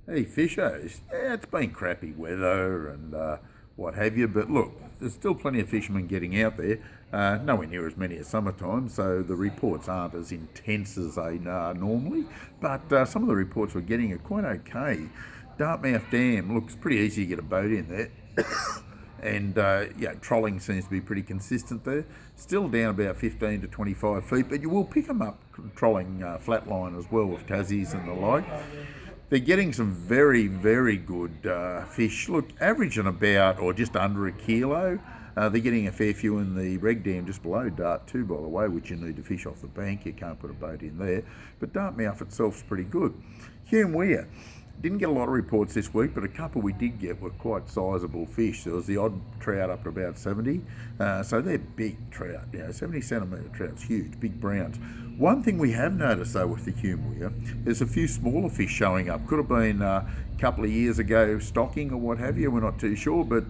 Hey, fishers. Yeah, it's been crappy weather and what have you, but look, there's still plenty of fishermen getting out there. Nowhere near as many as summertime, so the reports aren't as intense as they are normally. But some of the reports we're getting are quite okay. Dartmouth Dam looks pretty easy to get a boat in there. And yeah, trolling seems to be pretty consistent there. Still down about 15 to 25 feet, but you will pick them up trolling flatline as well with Tassies and the like. They're getting some very, very good fish. Look, averaging about or just under a kilo. They're getting a fair few in the reg dam just below Dart too, by the way, which you need to fish off the bank. You can't put a boat in there. But Dartmouth itself's pretty good. Hume Weir. Didn't get a lot of reports this week, but a couple we did get were quite sizable fish. There was the odd trout up to about 70, so they're big trout. 70 centimetre trout's huge, big browns. One thing we have noticed though with the Hume Weir, there's a few smaller fish showing up. Could have been a couple of years ago stocking or what have you. We're not too sure, but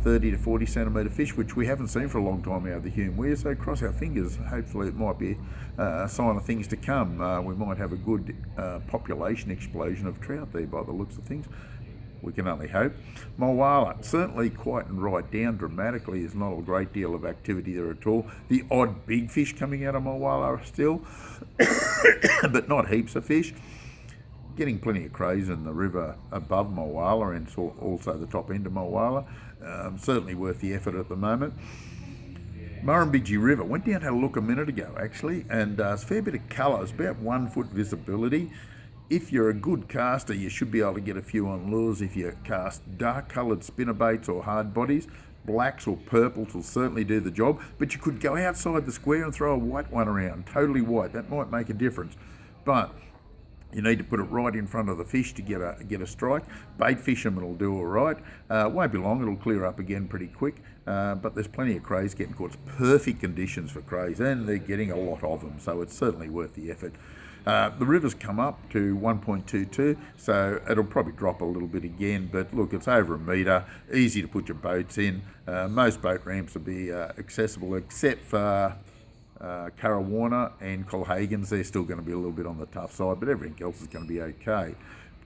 30 to 40 centimetre fish, which we haven't seen for a long time out of the Hume Weir. So cross our fingers. Hopefully it might be a sign of things to come. We might have a good population explosion of trout there by the looks of things. We can only hope. Mulwala, certainly quietened right down dramatically. There's not a great deal of activity there at all. The odd big fish coming out of Mulwala still, but not heaps of fish. Getting plenty of crays in the river above Mulwala and also the top end of Mulwala. Certainly worth the effort at the moment. Murrumbidgee River, went down and had a look a minute ago actually, and it's a fair bit of colour. It's about 1 foot visibility. If you're a good caster, you should be able to get a few on lures. If you cast dark coloured spinnerbaits or hard bodies, blacks or purples will certainly do the job. But you could go outside the square and throw a white one around, totally white. That might make a difference. But you need to put it right in front of the fish to get a strike. Bait fishermen will do all right. Won't be long, it'll clear up again pretty quick. But there's plenty of crays getting caught. It's perfect conditions for crays, and they're getting a lot of them, so it's certainly worth the effort. The river's come up to 1.22, so it'll probably drop a little bit again, but look, it's over a metre, easy to put your boats in. Most boat ramps will be accessible except for Currawarna and Colhagen's. They're still going to be a little bit on the tough side, but everything else is going to be okay.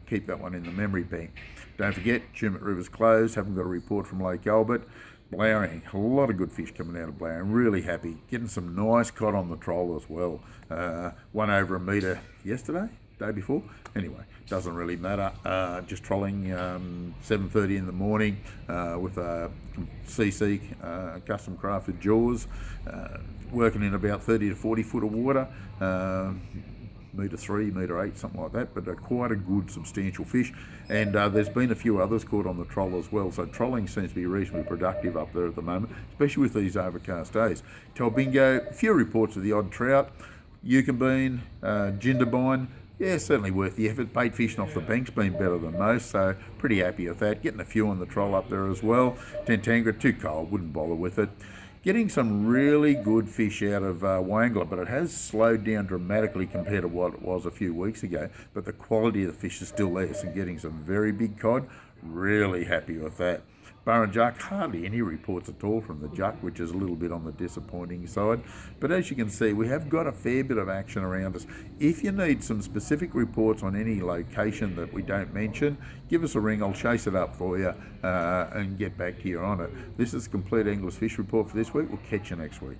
Keep that one in the memory bank. Don't forget, Tumut River's closed. Haven't got a report from Lake Albert. Blowering, a lot of good fish coming out of Blowering. Really happy. Getting some nice cod on the troll as well. One over a metre yesterday, day before. Anyway, doesn't really matter. Just trolling 7:30 in the morning with a CC custom crafted jaws, working in about 30 to 40 foot of water. Metre 3, metre 8, something like that, but quite a good substantial fish. And there's been a few others caught on the troll as well, so trolling seems to be reasonably productive up there at the moment, especially with these overcast days. Talbingo, a few reports of the odd trout, Yucca bean, Jindabyne. Yeah, certainly worth the effort. Bait fishing off the bank's been better than most, so pretty happy with that. Getting a few on the troll up there as well. Tentangra, too cold, wouldn't bother with it. Getting some really good fish out of Wagga, but it has slowed down dramatically compared to what it was a few weeks ago. But the quality of the fish is still there, so getting some very big cod. Really happy with that. Burrinjuck, hardly any reports at all from the Juck, which is a little bit on the disappointing side. But as you can see, we have got a fair bit of action around us. If you need some specific reports on any location that we don't mention, give us a ring. I'll chase it up for you and get back to you on it. This is the Compleat English Fish Report for this week. We'll catch you next week.